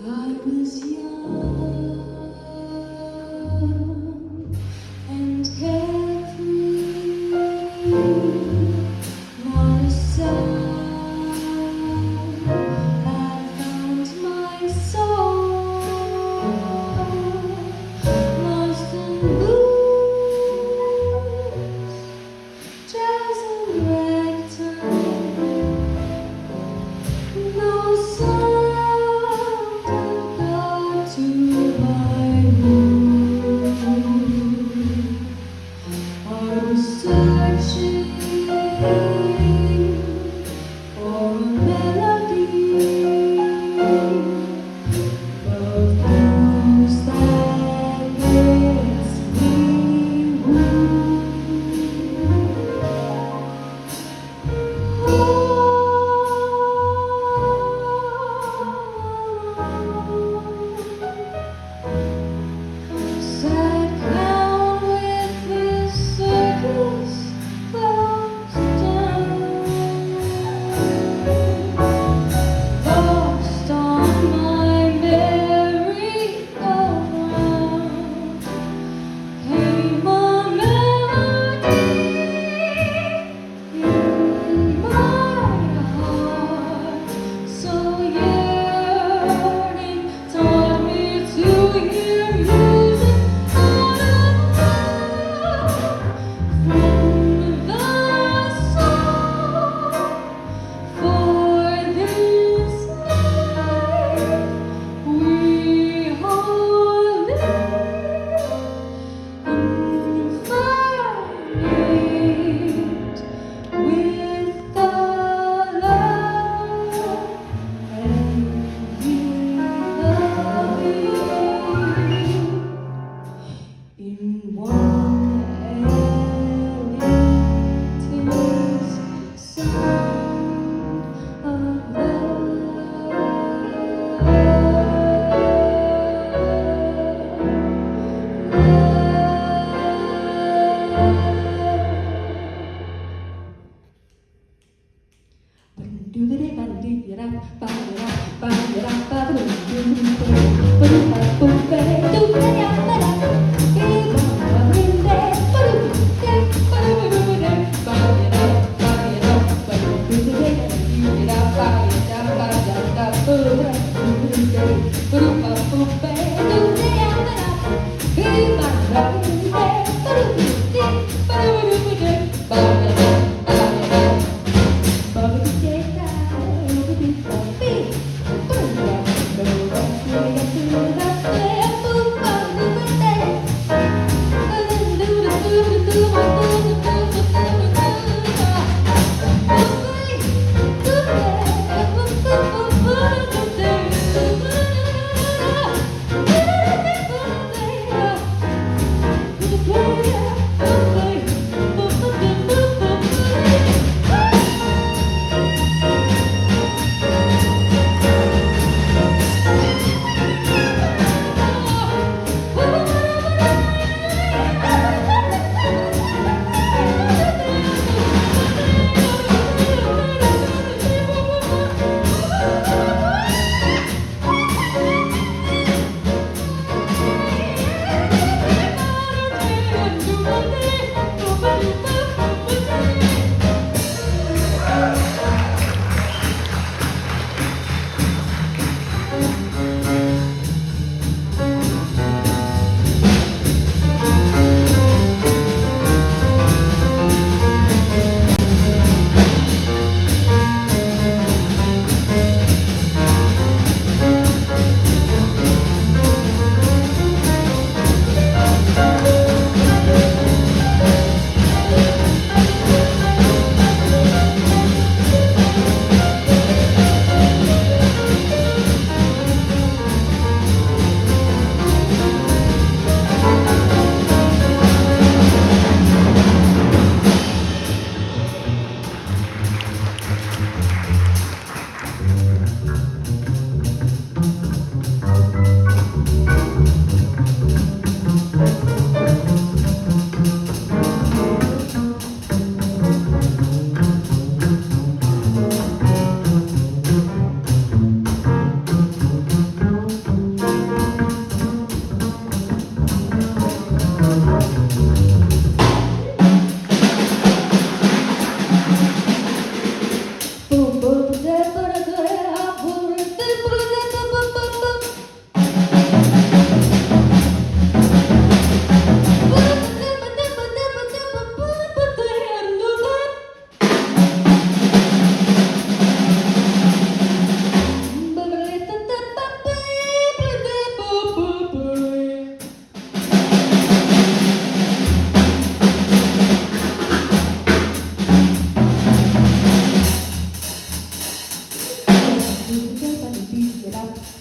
I was young and carefree, not a sound had found my soul, lost in blues, jazz and ragtime, no sound had got to my room. I was searching for a melody of blues that makes me sat down with this circus closed down, lost on my merry-go-round, came a melody in my heart, so yearning taught me to hear music out of love from the soul. For this night we hold it infinite with the love and melody in one Ellington's sound of up